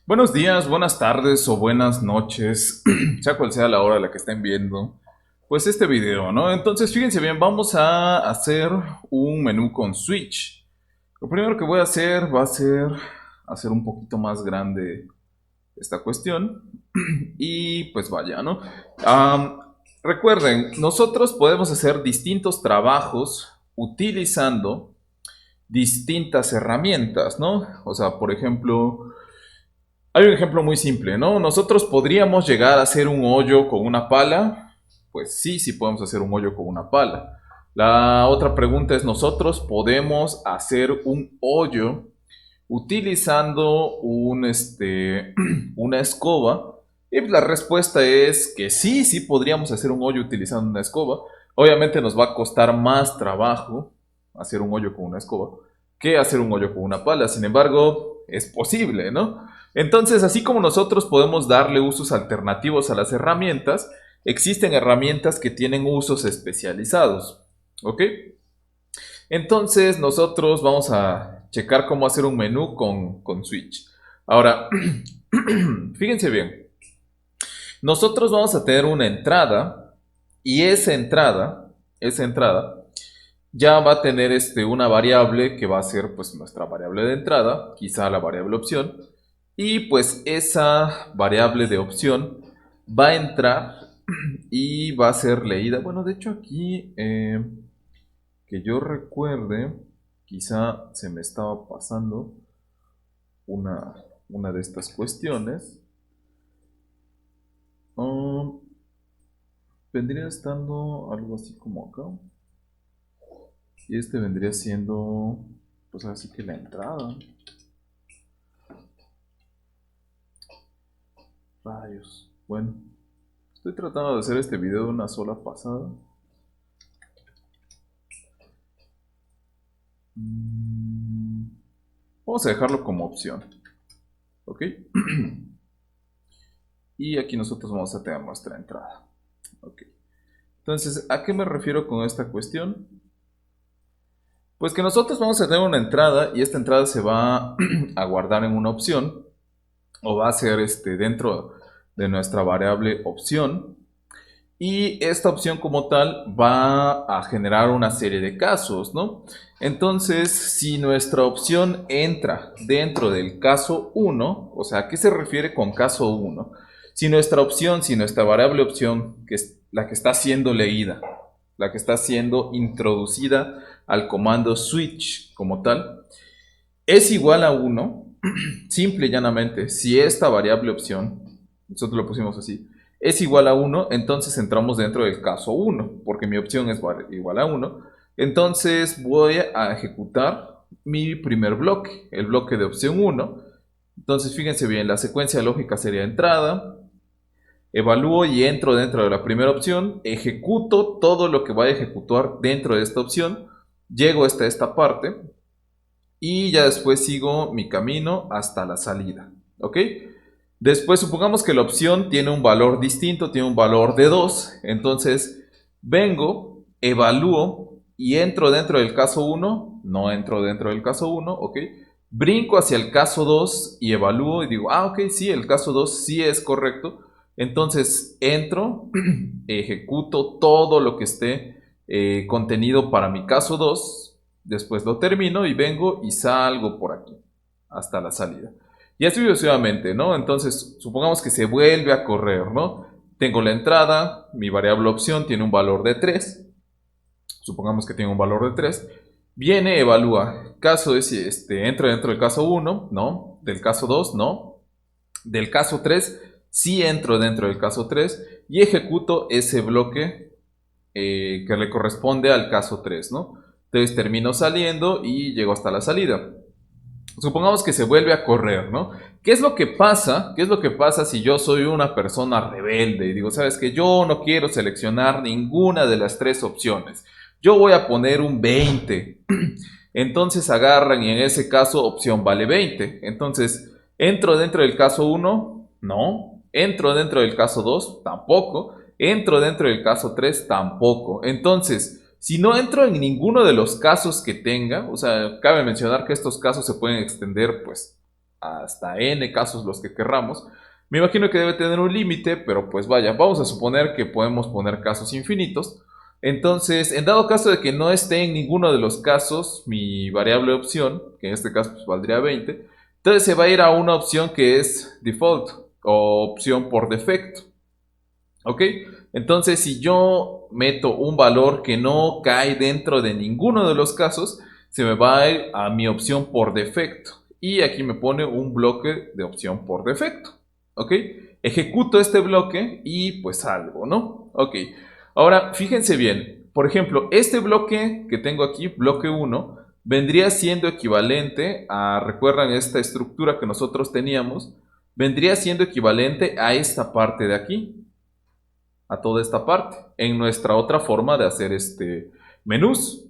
Buenos días, buenas tardes o buenas noches, sea cual sea la hora a la que estén viendo, pues este video, ¿no? Entonces, fíjense bien, vamos a hacer un menú con Switch. Lo primero que voy a hacer va a ser hacer un poquito más grande esta cuestión y pues vaya, ¿no? Am, Recuerden, nosotros podemos hacer distintos trabajos utilizando distintas herramientas, ¿no? O sea, por ejemplo, hay un ejemplo muy simple, ¿no? Nosotros podríamos llegar a hacer un hoyo con una pala. Pues sí, sí podemos hacer un hoyo con una pala. La otra pregunta es, ¿nosotros podemos hacer un hoyo utilizando una escoba? Y la respuesta es que sí, sí podríamos hacer un hoyo utilizando una escoba. Obviamente nos va a costar más trabajo hacer un hoyo con una escoba que hacer un hoyo con una pala. Sin embargo, es posible, ¿no? Entonces, así como nosotros podemos darle usos alternativos a las herramientas, existen herramientas que tienen usos especializados. ¿Ok? Entonces, nosotros vamos a checar cómo hacer un menú con Switch. Ahora, fíjense bien. Nosotros vamos a tener una entrada y esa entrada ya va a tener una variable que va a ser pues nuestra variable de entrada, quizá la variable opción, y pues esa variable de opción va a entrar y va a ser leída. Bueno, de hecho aquí, que yo recuerde, quizá se me estaba pasando una, una de estas cuestiones. Um, Vendría estando algo así como acá. Y este vendría siendo, pues así que la entrada. Rayos. Bueno, estoy tratando de hacer este video de una sola pasada. Mm, Vamos a dejarlo como opción. ¿Ok? Y aquí nosotros vamos a tener nuestra entrada. ¿Ok? Entonces, ¿a qué me refiero con esta cuestión? Pues que nosotros vamos a tener una entrada y esta entrada se va a guardar en una opción o va a ser dentro de nuestra variable opción. Y esta opción como tal va a generar una serie de casos, ¿no? Entonces, si nuestra opción entra dentro del caso uno, o sea, ¿a qué se refiere con caso uno? Si nuestra opción, si nuestra variable opción, que es la que está siendo leída, la que está siendo introducida al comando switch como tal, es igual a uno, simple y llanamente, si esta variable opción, nosotros lo pusimos así, es igual a uno, entonces entramos dentro del caso uno, porque mi opción es igual a uno. Entonces voy a ejecutar mi primer bloque, el bloque de opción uno. Entonces fíjense bien, la secuencia lógica sería entrada, evalúo y entro dentro de la primera opción, ejecuto todo lo que vaya a ejecutar dentro de esta opción, llego hasta esta parte, y ya después sigo mi camino hasta la salida. ¿Ok? Después supongamos que la opción tiene un valor distinto, tiene un valor de 2. Entonces vengo, evalúo y entro dentro del caso uno. No entro dentro del caso uno. ¿Ok? Brinco hacia el caso 2 y evalúo y digo, ok, sí, el caso 2 sí es correcto. Entonces entro, ejecuto todo lo que esté contenido para mi caso 2. Después lo termino y vengo y salgo por aquí hasta la salida. Y así sucesivamente, ¿no? Entonces, supongamos que se vuelve a correr, ¿no? Tengo la entrada, mi variable opción tiene un valor de 3. Supongamos que tiene un valor de 3. Viene, evalúa. Caso es, entra dentro del caso uno, ¿no? Del caso 2, ¿no? Del caso 3, sí entro dentro del caso 3 y ejecuto ese bloque que le corresponde al caso 3, ¿no? Entonces termino saliendo y llego hasta la salida. Supongamos que se vuelve a correr, ¿no? ¿Qué es lo que pasa? ¿Qué es lo que pasa si yo soy una persona rebelde y digo, sabes que yo no quiero seleccionar ninguna de las tres opciones? Yo voy a poner un 20. Entonces agarran y en ese caso opción vale 20. Entonces, ¿entro dentro del caso uno? No. ¿Entro dentro del caso 2? Tampoco. ¿Entro dentro del caso 3? Tampoco. Entonces, si no entro en ninguno de los casos que tenga, o sea, cabe mencionar que estos casos se pueden extender, pues, hasta n casos los que querramos. Me imagino que debe tener un límite, pero pues vaya, vamos a suponer que podemos poner casos infinitos. Entonces, en dado caso de que no esté en ninguno de los casos mi variable opción, que en este caso pues valdría 20, entonces se va a ir a una opción que es default o opción por defecto. ¿Ok? Entonces, si yo meto un valor que no cae dentro de ninguno de los casos, se me va a ir a mi opción por defecto. Y aquí me pone un bloque de opción por defecto. ¿Ok? Ejecuto este bloque y pues salgo, ¿no? Ok. Ahora, fíjense bien. Por ejemplo, este bloque que tengo aquí, bloque 1, vendría siendo equivalente a, recuerdan esta estructura que nosotros teníamos, vendría siendo equivalente a esta parte de aquí, a toda esta parte, en nuestra otra forma de hacer menús.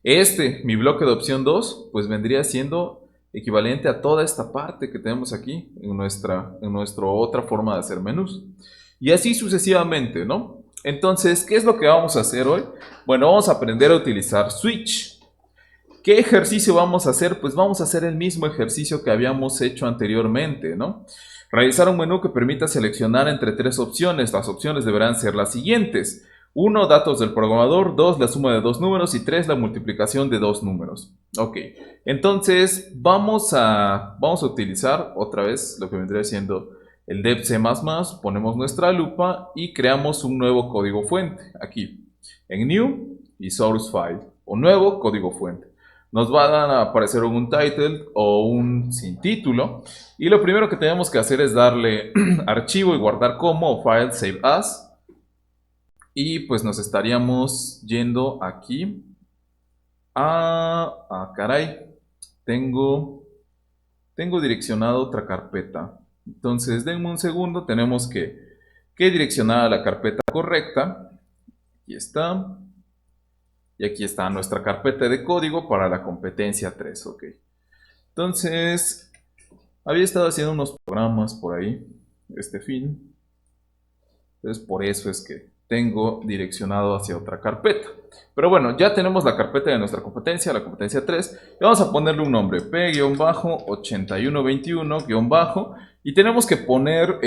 Mi bloque de opción 2, pues vendría siendo equivalente a toda esta parte que tenemos aquí en nuestra otra forma de hacer menús. Y así sucesivamente, ¿no? Entonces, ¿qué es lo que vamos a hacer hoy? Bueno, vamos a aprender a utilizar switch. ¿Qué ejercicio vamos a hacer? Pues vamos a hacer el mismo ejercicio que habíamos hecho anteriormente, ¿no? Realizar un menú que permita seleccionar entre tres opciones. Las opciones deberán ser las siguientes. 1, datos del programador. 2, la suma de dos números. Y 3, la multiplicación de dos números. Ok, entonces vamos a utilizar otra vez lo que vendría siendo el dev C++. Ponemos nuestra lupa y creamos un nuevo código fuente. Aquí, en New y Source File. O nuevo código fuente. Nos van a aparecer un title o un sin título. Y lo primero que tenemos que hacer es darle archivo y guardar como o file save as. Y pues nos estaríamos yendo aquí a caray, tengo direccionado otra carpeta. Entonces denme un segundo, tenemos que direccionar a la carpeta correcta. Aquí está. Y aquí está nuestra carpeta de código para la competencia 3, ok. Entonces, había estado haciendo unos programas por ahí, este fin. Entonces, por eso es que tengo direccionado hacia otra carpeta. Pero bueno, ya tenemos la carpeta de nuestra competencia, la competencia 3. Y vamos a ponerle un nombre, P-8121- y tenemos que poner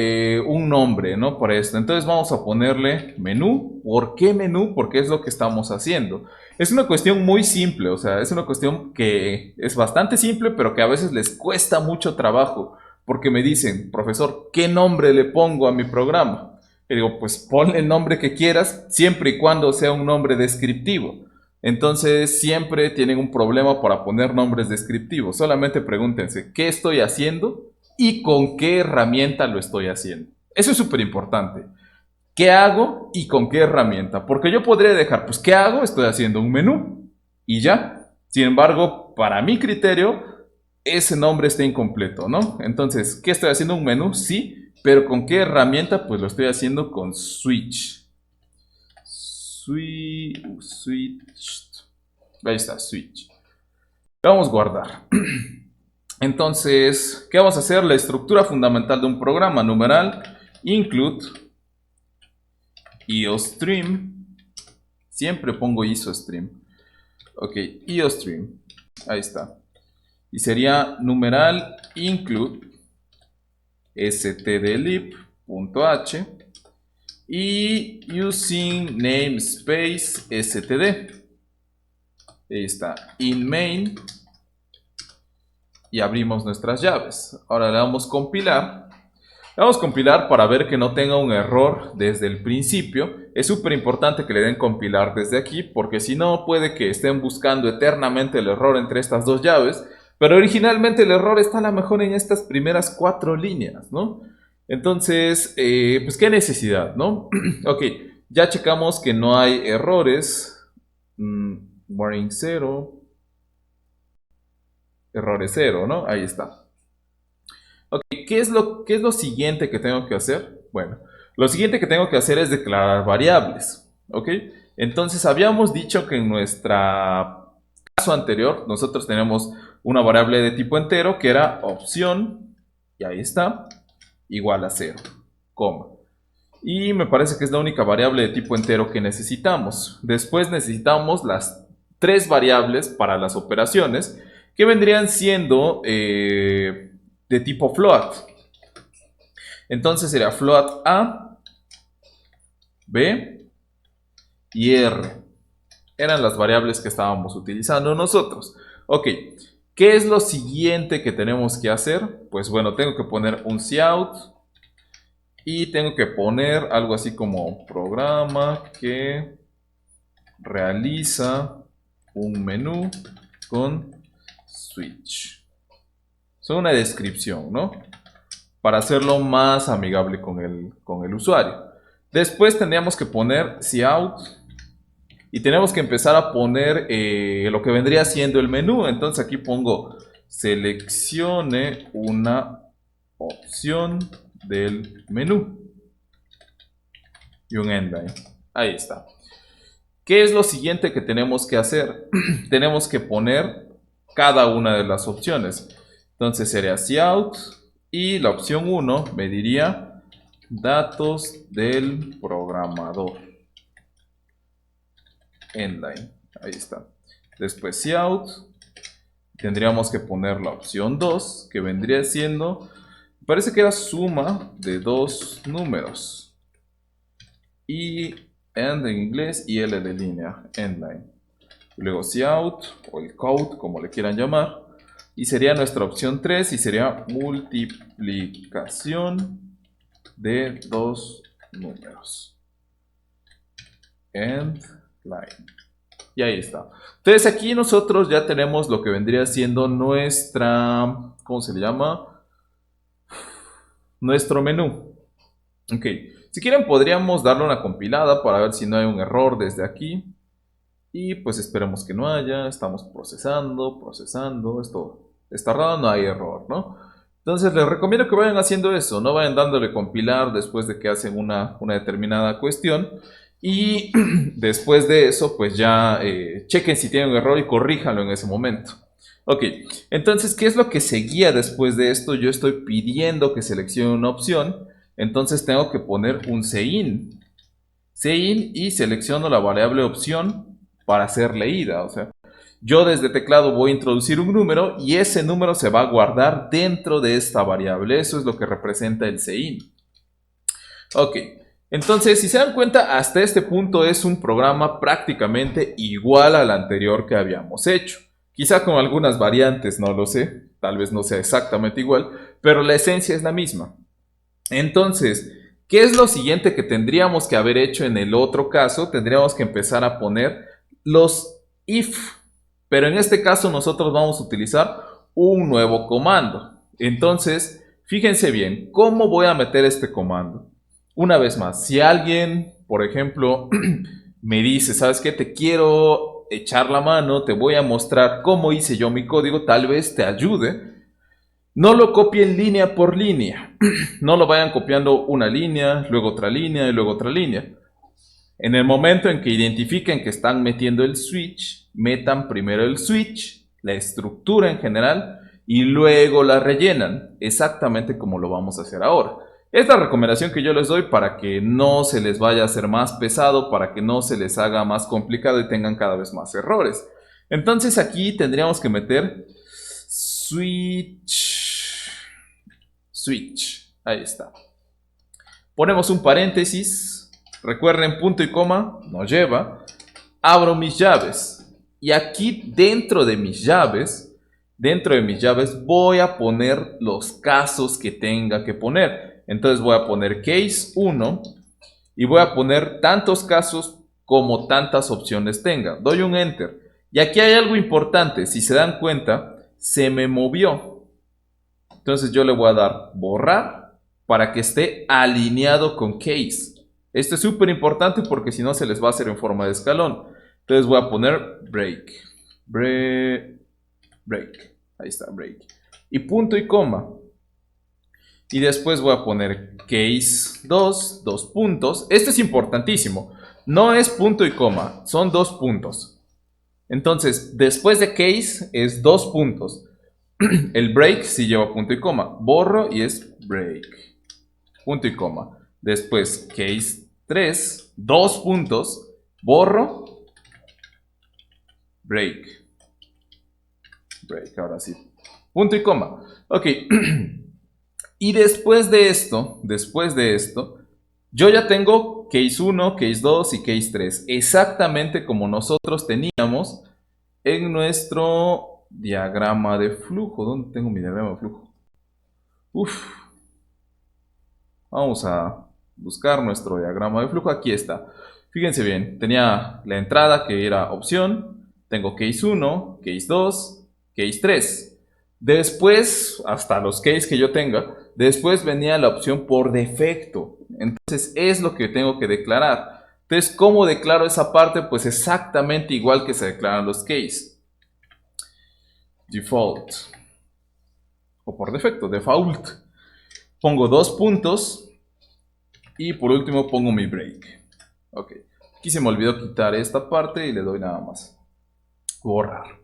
un nombre, ¿no? Para esto. Entonces vamos a ponerle menú. ¿Por qué menú? Porque es lo que estamos haciendo. Es una cuestión muy simple, o sea, es una cuestión que es bastante simple, pero que a veces les cuesta mucho trabajo. Porque me dicen, profesor, ¿qué nombre le pongo a mi programa? Y digo, pues ponle el nombre que quieras, siempre y cuando sea un nombre descriptivo. Entonces, siempre tienen un problema para poner nombres descriptivos. Solamente pregúntense, ¿qué estoy haciendo? Y con qué herramienta lo estoy haciendo. Eso es súper importante. ¿Qué hago y con qué herramienta? Porque yo podría dejar, pues, ¿qué hago? Estoy haciendo un menú y ya. Sin embargo, para mi criterio, ese nombre está incompleto, ¿no? Entonces, ¿qué estoy haciendo? ¿Un menú? Sí, pero ¿con qué herramienta? Pues lo estoy haciendo con switch. Switch. Ahí está, switch. Vamos a guardar. Entonces, ¿qué vamos a hacer? La estructura fundamental de un programa, numeral, include, IOStream. Siempre pongo ISOstream. Ok, IOStream. Ahí está. Y sería numeral include stdlib.h y using namespace std. Ahí está, in main. Y abrimos nuestras llaves. Ahora le damos compilar. Le damos compilar para ver que no tenga un error desde el principio. Es súper importante que le den compilar desde aquí, porque si no puede que estén buscando eternamente el error entre estas dos llaves. Pero originalmente el error está a lo mejor en estas primeras 4 líneas, ¿no? Entonces, pues qué necesidad, ¿no? Ok, ya checamos que no hay errores. Warning 0. Errores 0, ¿no? Ahí está. Ok, ¿qué es lo siguiente que tengo que hacer? Bueno, lo siguiente que tengo que hacer es declarar variables, ¿ok? Entonces, habíamos dicho que en nuestro caso anterior, nosotros tenemos una variable de tipo entero que era opción, y ahí está, igual a 0, coma. Y me parece que es la única variable de tipo entero que necesitamos. Después necesitamos las 3 variables para las operaciones. que vendrían siendo de tipo float. Entonces sería float A, B y R. Eran las variables que estábamos utilizando nosotros. Ok, ¿qué es lo siguiente que tenemos que hacer? Pues bueno, tengo que poner un cout y tengo que poner algo así como programa que realiza un menú con switch. Es una descripción, ¿no? Para hacerlo más amigable con el usuario. Después tendríamos que poner cout y tenemos que empezar a poner lo que vendría siendo el menú. Entonces aquí pongo seleccione una opción del menú y un endline. Ahí está. ¿Qué es lo siguiente que tenemos que hacer? Tenemos que poner cada una de las opciones. Entonces sería cout y la opción 1 me diría datos del programador. Endline. Ahí está. Después cout. Tendríamos que poner la opción 2 que vendría siendo, parece que era suma de dos números. Y end en inglés y L de línea, endline. Luego cout o el code, como le quieran llamar. Y sería nuestra opción 3 y sería multiplicación de dos números. End line. Y ahí está. Entonces aquí nosotros ya tenemos lo que vendría siendo nuestra, ¿cómo se le llama? Nuestro menú. Ok. Si quieren podríamos darle una compilada para ver si no hay un error desde aquí. Y pues esperemos que no haya. Estamos procesando. Esto está raro, no hay error, ¿no? Entonces les recomiendo que vayan haciendo eso. No vayan dándole compilar después de que hacen una determinada cuestión. Y después de eso, pues ya chequen si tienen un error y corríjanlo en ese momento. Ok, entonces, ¿qué es lo que seguía después de esto? Yo estoy pidiendo que seleccione una opción. Entonces tengo que poner un cin. Cin y selecciono la variable opción para ser leída. O sea, yo desde teclado voy a introducir un número y ese número se va a guardar dentro de esta variable. Eso es lo que representa el cin. Ok, entonces si se dan cuenta, hasta este punto es un programa prácticamente igual al anterior que habíamos hecho. Quizá con algunas variantes, no lo sé, tal vez no sea exactamente igual, pero la esencia es la misma. Entonces, ¿qué es lo siguiente que tendríamos que haber hecho en el otro caso? Tendríamos que empezar a poner los if, pero en este caso nosotros vamos a utilizar un nuevo comando. Entonces, fíjense bien, ¿cómo voy a meter este comando? Una vez más, si alguien, por ejemplo, me dice, ¿sabes qué? Te quiero echar la mano, te voy a mostrar cómo hice yo mi código, tal vez te ayude. No lo copien línea por línea. No lo vayan copiando una línea, luego otra línea y luego otra línea. En el momento en que identifiquen que están metiendo el switch, metan primero el switch, la estructura en general, y luego la rellenan, exactamente como lo vamos a hacer ahora. Es la recomendación que yo les doy para que no se les vaya a hacer más pesado, para que no se les haga más complicado y tengan cada vez más errores. Entonces aquí tendríamos que meter switch. Ahí está. Ponemos un paréntesis. Recuerden, punto y coma nos lleva. Abro mis llaves. Y aquí dentro de mis llaves voy a poner los casos que tenga que poner. Entonces voy a poner case 1 y voy a poner tantos casos como tantas opciones tenga. Doy un enter. Y aquí hay algo importante. Si se dan cuenta, se me movió. Entonces yo le voy a dar borrar para que esté alineado con case. Esto es súper importante porque si no se les va a hacer en forma de escalón. Entonces voy a poner break. Break. Ahí está, break. Y punto y coma. Y después voy a poner case 2, dos puntos. Esto es importantísimo. No es punto y coma, son dos puntos. Entonces, después de case es dos puntos. El break sí lleva punto y coma. Borro y es break. Punto y coma. Después case 3, dos puntos. Borro, break. break, ahora sí. Punto y coma. Ok. Y después de esto, yo ya tengo case 1, case 2 y case 3. Exactamente como nosotros teníamos en nuestro diagrama de flujo. ¿Dónde tengo mi diagrama de flujo? Vamos a buscar nuestro diagrama de flujo. Aquí está. Fíjense bien, tenía la entrada que era opción. Tengo case 1, case 2, case 3. Después, hasta los case que yo tenga, después venía la opción por defecto. Entonces es lo que tengo que declarar. Entonces, ¿cómo declaro esa parte? Pues exactamente igual que se declaran los case. Default. O por defecto, default. Pongo 2 puntos. Y por último pongo mi break. Ok. Aquí se me olvidó quitar esta parte y le doy nada más. Borrar.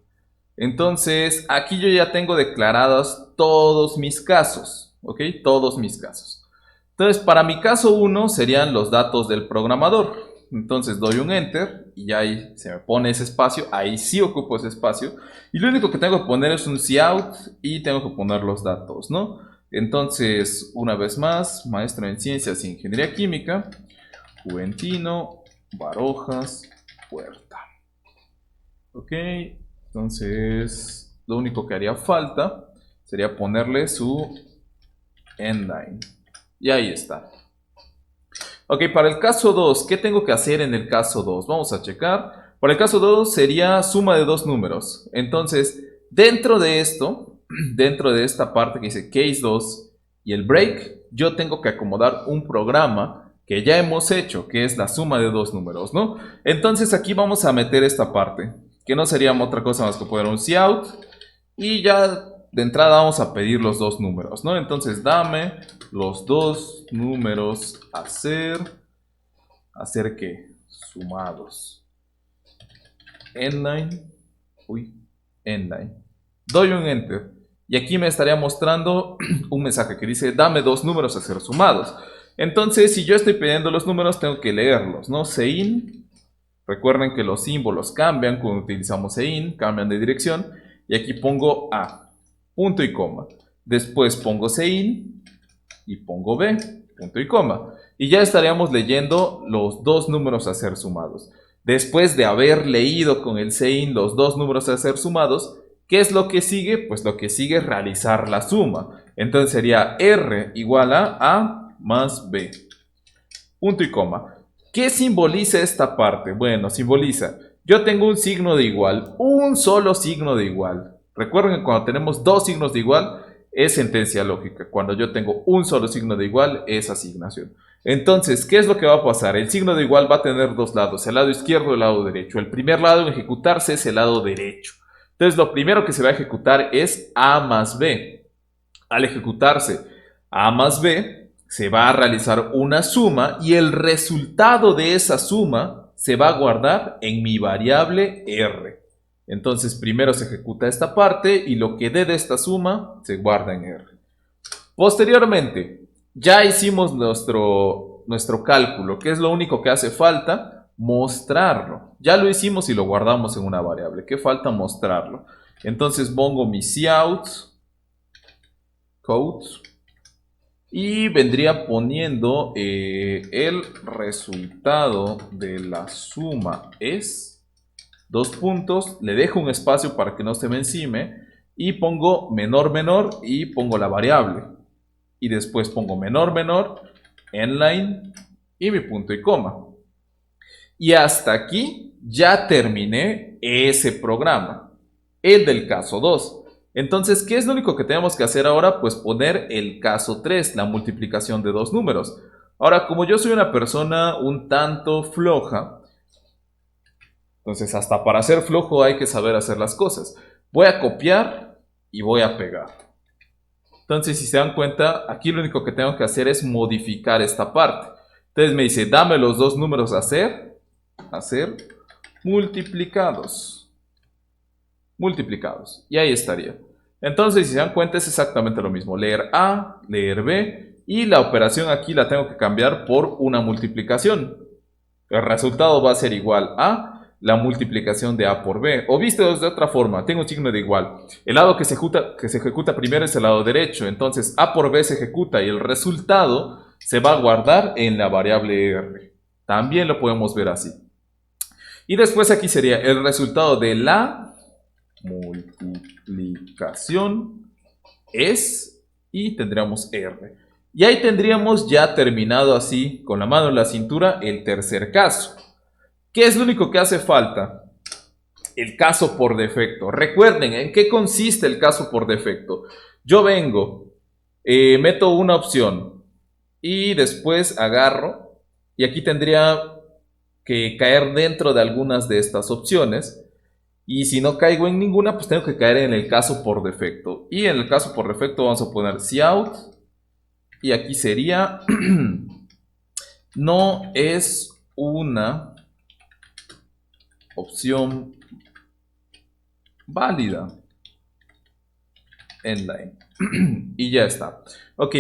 Entonces, aquí yo ya tengo declarados todos mis casos. ¿Ok? Todos mis casos. Entonces, para mi caso 1 serían los datos del programador. Entonces doy un enter y ya ahí se me pone ese espacio. Ahí sí ocupo ese espacio. Y lo único que tengo que poner es un cout y tengo que poner los datos, ¿no? Entonces, una vez más, maestro en Ciencias e Ingeniería Química, Juventino Barojas Puerta. Ok, entonces lo único que haría falta sería ponerle su endline. Y ahí está. Ok, para el caso 2, ¿qué tengo que hacer en el caso 2? Vamos a checar. Para el caso 2 sería suma de dos números. Entonces, dentro de esto, dentro de esta parte que dice case 2 y el break, yo tengo que acomodar un programa que ya hemos hecho, que es la suma de dos números, ¿no? Entonces aquí vamos a meter esta parte, que no sería otra cosa más que poner un cout y ya de entrada vamos a pedir los dos números, ¿no? Entonces dame los dos números a ser ¿qué? Sumados. Endline. Endline. Doy un enter. Y aquí me estaría mostrando un mensaje que dice, dame dos números a ser sumados. Entonces, si yo estoy pidiendo los números, tengo que leerlos, ¿no? Sein. Recuerden que los símbolos cambian cuando utilizamos sein, cambian de dirección. Y aquí pongo A, punto y coma. Después pongo sein y pongo B, punto y coma. Y ya estaríamos leyendo los dos números a ser sumados. Después de haber leído con el sein los dos números a ser sumados, ¿qué es lo que sigue? Pues lo que sigue es realizar la suma. Entonces sería R igual a más B. Punto y coma. ¿Qué simboliza esta parte? Bueno, simboliza, yo tengo un signo de igual, un solo signo de igual. Recuerden que cuando tenemos dos signos de igual, es sentencia lógica. Cuando yo tengo un solo signo de igual, es asignación. Entonces, ¿qué es lo que va a pasar? El signo de igual va a tener dos lados, el lado izquierdo y el lado derecho. El primer lado en ejecutarse es el lado derecho. Entonces, lo primero que se va a ejecutar es A más B. Al ejecutarse A más B, se va a realizar una suma y el resultado de esa suma se va a guardar en mi variable R. Entonces, primero se ejecuta esta parte y lo que dé de esta suma se guarda en R. Posteriormente, ya hicimos nuestro cálculo. ¿Qué es lo único que hace falta? Mostrarlo. Ya lo hicimos y lo guardamos en una variable. ¿Qué falta? Mostrarlo. Entonces pongo mi cout y vendría poniendo el resultado de la suma es dos puntos, le dejo un espacio para que no se me encime y pongo menor menor y pongo la variable y después pongo menor menor, endline y mi punto y coma. Y hasta aquí ya terminé ese programa, el del caso 2. Entonces, ¿qué es lo único que tenemos que hacer ahora? Pues poner el caso 3, la multiplicación de dos números. Ahora, como yo soy una persona un tanto floja, entonces hasta para ser flojo hay que saber hacer las cosas. Voy a copiar y voy a pegar. Entonces, si se dan cuenta, aquí lo único que tengo que hacer es modificar esta parte. Entonces me dice, dame los dos números a ser multiplicados. Multiplicados. Y ahí estaría. Entonces, si se dan cuenta, es exactamente lo mismo. Leer A, leer B. Y la operación aquí la tengo que cambiar por una multiplicación. El resultado va a ser igual a la multiplicación de A por B. O visto de otra forma, tengo un signo de igual. El lado que se ejecuta primero es el lado derecho. Entonces A por B se ejecuta y el resultado se va a guardar en la variable R. También lo podemos ver así. Y después aquí sería el resultado de la multiplicación es, y tendríamos R. Y ahí tendríamos ya terminado así, con la mano en la cintura, el tercer caso. ¿Qué es lo único que hace falta? El caso por defecto. Recuerden, ¿en qué consiste el caso por defecto? Yo vengo, meto una opción y después agarro, y aquí tendría que caer dentro de algunas de estas opciones. Y si no caigo en ninguna, pues tengo que caer en el caso por defecto. Y en el caso por defecto vamos a poner cout. Y aquí sería no es una opción válida en line. Y ya está. Ok.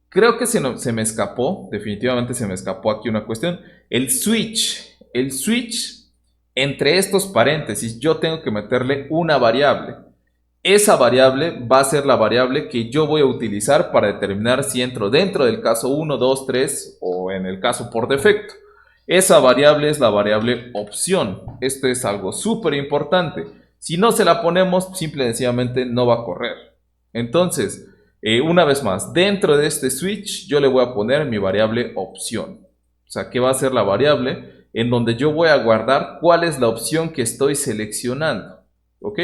Creo que se me escapó. Definitivamente se me escapó aquí una cuestión. El switch. El switch. Entre estos paréntesis yo tengo que meterle una variable. Esa variable va a ser la variable que yo voy a utilizar para determinar si entro dentro del caso 1, 2, 3 o en el caso por defecto. Esa variable es la variable opción. Esto es algo súper importante. Si no se la ponemos, simple y sencillamente no va a correr. Entonces, una vez más, dentro de este switch yo le voy a poner mi variable opción. O sea, que va a ser la variable en donde yo voy a guardar cuál es la opción que estoy seleccionando. ¿Ok?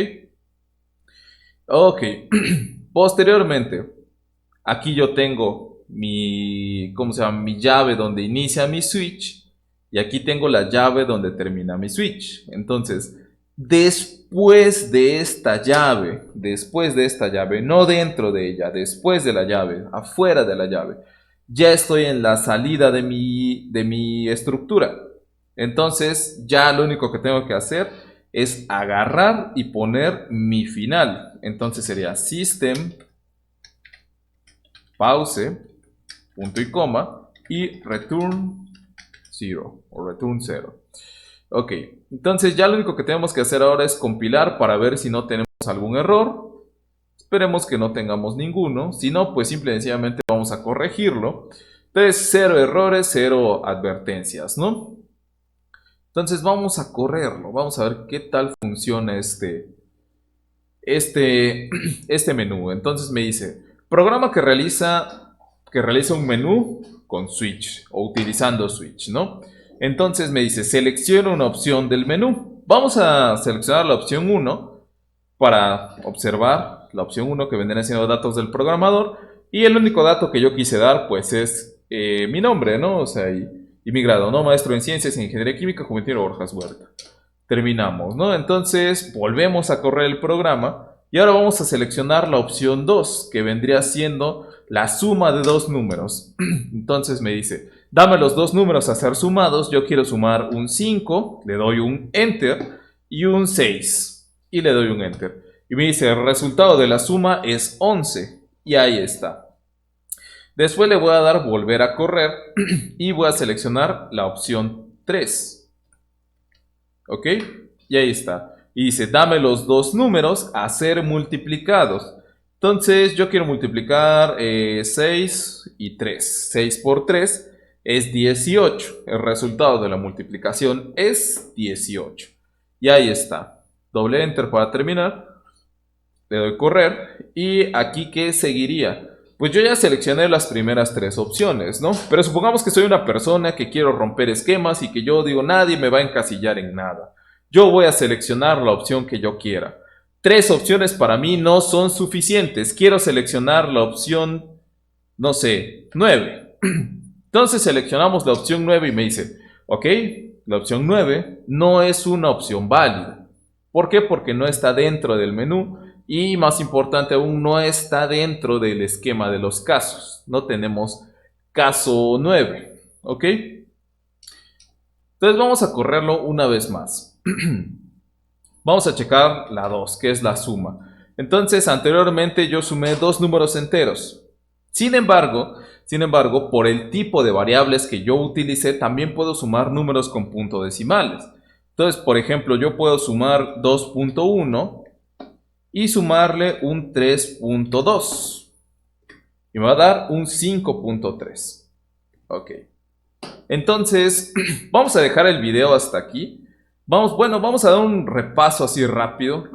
Ok. Posteriormente, aquí yo tengo mi llave donde inicia mi switch y aquí tengo la llave donde termina mi switch. Entonces, después de esta llave, no dentro de ella, después de la llave, afuera de la llave, ya estoy en la salida de mi estructura. Entonces ya lo único que tengo que hacer es agarrar y poner mi final. Entonces sería system, pause, punto y coma, y return 0 o return 0. Ok, entonces ya lo único que tenemos que hacer ahora es compilar para ver si no tenemos algún error. Esperemos que no tengamos ninguno. Si no, pues simple y sencillamente vamos a corregirlo. Entonces, 0 errores, 0 advertencias, ¿no? Entonces vamos a correrlo, vamos a ver qué tal funciona este menú. Entonces me dice, programa que realiza un menú con switch o utilizando switch, ¿no? Entonces me dice, selecciona una opción del menú. Vamos a seleccionar la opción 1 para observar la opción 1 que vendrían siendo datos del programador. Y el único dato que yo quise dar pues es mi nombre, ¿no? O sea, y mi grado, ¿no? Maestro en Ciencias e Ingeniería Química, Juventino Borjas Huerta. Terminamos, ¿no? Entonces, volvemos a correr el programa y ahora vamos a seleccionar la opción 2, que vendría siendo la suma de dos números. Entonces me dice, dame los dos números a ser sumados, yo quiero sumar un 5, le doy un Enter, y un 6, y le doy un Enter. Y me dice, el resultado de la suma es 11, y ahí está. Después le voy a dar volver a correr y voy a seleccionar la opción 3. ¿Ok? Y ahí está. Y dice, dame los dos números a ser multiplicados. Entonces yo quiero multiplicar 6 y 3. 6 por 3 es 18. El resultado de la multiplicación es 18. Y ahí está. Doble enter para terminar. Le doy correr. Y aquí, ¿qué seguiría? Pues yo ya seleccioné las primeras tres opciones, ¿no? Pero supongamos que soy una persona que quiero romper esquemas y que yo digo, nadie me va a encasillar en nada. Yo voy a seleccionar la opción que yo quiera. 3 opciones para mí no son suficientes. Quiero seleccionar la opción, no sé, 9. Entonces seleccionamos la opción 9 y me dice, ok, la opción 9 no es una opción válida. ¿Por qué? Porque no está dentro del menú. Y más importante aún, no está dentro del esquema de los casos. No tenemos caso 9. ¿Ok? Entonces vamos a correrlo una vez más. Vamos a checar la 2, que es la suma. Entonces anteriormente yo sumé dos números enteros. Sin embargo, por el tipo de variables que yo utilicé, también puedo sumar números con puntos decimales. Entonces, por ejemplo, yo puedo sumar 2.1 y sumarle un 3.2 y me va a dar un 5.3. Ok. Entonces, vamos a dejar el video hasta aquí. Vamos a dar un repaso así rápido,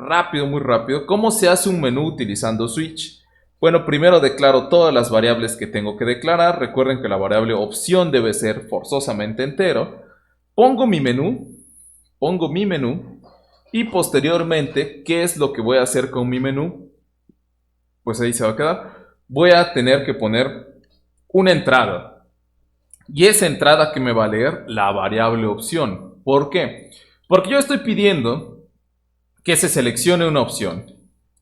muy rápido. ¿Cómo se hace un menú utilizando Switch? Bueno, primero declaro todas las variables que tengo que declarar. Recuerden que la variable opción debe ser forzosamente entero. Pongo mi menú y posteriormente, ¿qué es lo que voy a hacer con mi menú? Pues ahí se va a quedar. Voy a tener que poner una entrada. Y esa entrada que me va a leer la variable opción. ¿Por qué? Porque yo estoy pidiendo que se seleccione una opción.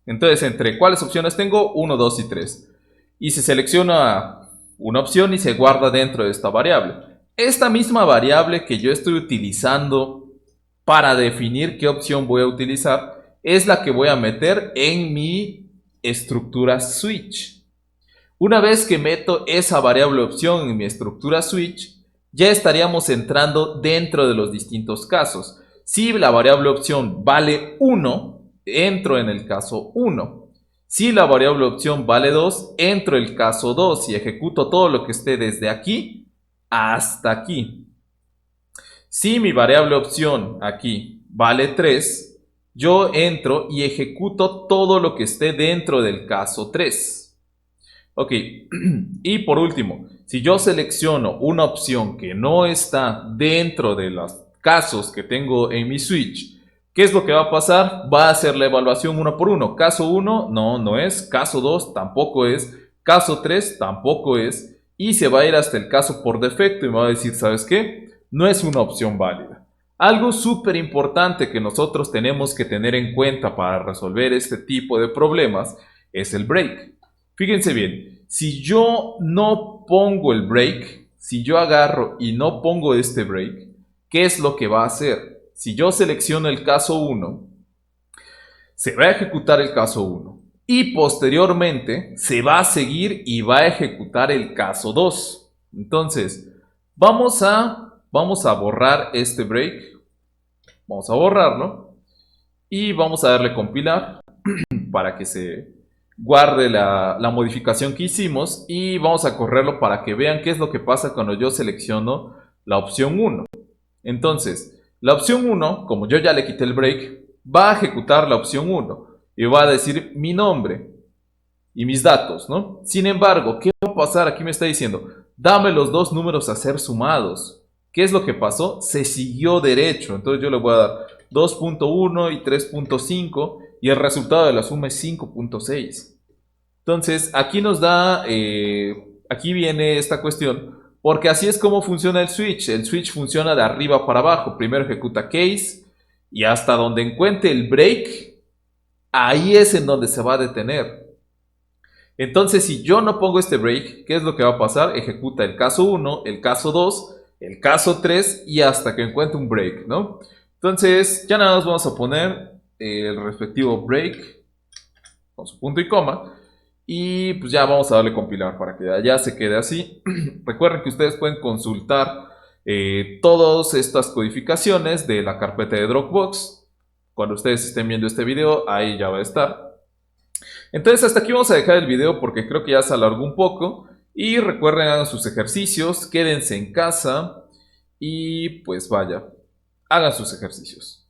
Entonces, ¿entre cuáles opciones tengo? 1, 2 y 3. Y se selecciona una opción y se guarda dentro de esta variable. Esta misma variable que yo estoy utilizando para definir qué opción voy a utilizar es la que voy a meter en mi estructura switch. Una vez que meto esa variable opción en mi estructura switch, ya estaríamos entrando dentro de los distintos casos. Si la variable opción vale 1, entro en el caso 1. Si la variable opción vale 2, entro en el caso 2 y ejecuto todo lo que esté desde aquí hasta aquí. Si mi variable opción aquí vale 3, yo entro y ejecuto todo lo que esté dentro del caso 3. Ok, y por último, si yo selecciono una opción que no está dentro de los casos que tengo en mi switch, ¿qué es lo que va a pasar? Va a hacer la evaluación uno por uno. Caso 1, no es. Caso 2, tampoco es. Caso 3, tampoco es. Y se va a ir hasta el caso por defecto y me va a decir, ¿sabes qué? No es una opción válida. Algo súper importante que nosotros tenemos que tener en cuenta para resolver este tipo de problemas es el break. Fíjense bien, si yo no pongo el break, si yo agarro y no pongo este break, ¿qué es lo que va a hacer? Si yo selecciono el caso 1, se va a ejecutar el caso 1 y posteriormente se va a seguir y va a ejecutar el caso 2. Entonces, vamos a borrar este break, vamos a borrarlo y vamos a darle compilar para que se guarde la modificación que hicimos y vamos a correrlo para que vean qué es lo que pasa cuando yo selecciono la opción 1. Entonces, la opción 1, como yo ya le quité el break, va a ejecutar la opción 1 y va a decir mi nombre y mis datos, ¿no? Sin embargo, ¿qué va a pasar? Aquí me está diciendo, dame los dos números a ser sumados. ¿Qué es lo que pasó? Se siguió derecho. Entonces yo le voy a dar 2.1 y 3.5 y el resultado de la suma es 5.6. Entonces aquí nos da, aquí viene esta cuestión, porque así es como funciona el switch. El switch funciona de arriba para abajo. Primero ejecuta case y hasta donde encuentre el break, ahí es en donde se va a detener. Entonces, si yo no pongo este break, ¿qué es lo que va a pasar? Ejecuta el caso 1, el caso 2, el caso 3 y hasta que encuentre un break, ¿no? Entonces, ya nada más vamos a poner el respectivo break con su punto y coma. Y pues ya vamos a darle compilar para que ya se quede así. Recuerden que ustedes pueden consultar todas estas codificaciones de la carpeta de Dropbox. Cuando ustedes estén viendo este video, ahí ya va a estar. Entonces hasta aquí vamos a dejar el video porque creo que ya se alargó un poco. Y recuerden, hagan sus ejercicios, quédense en casa y pues vaya, hagan sus ejercicios.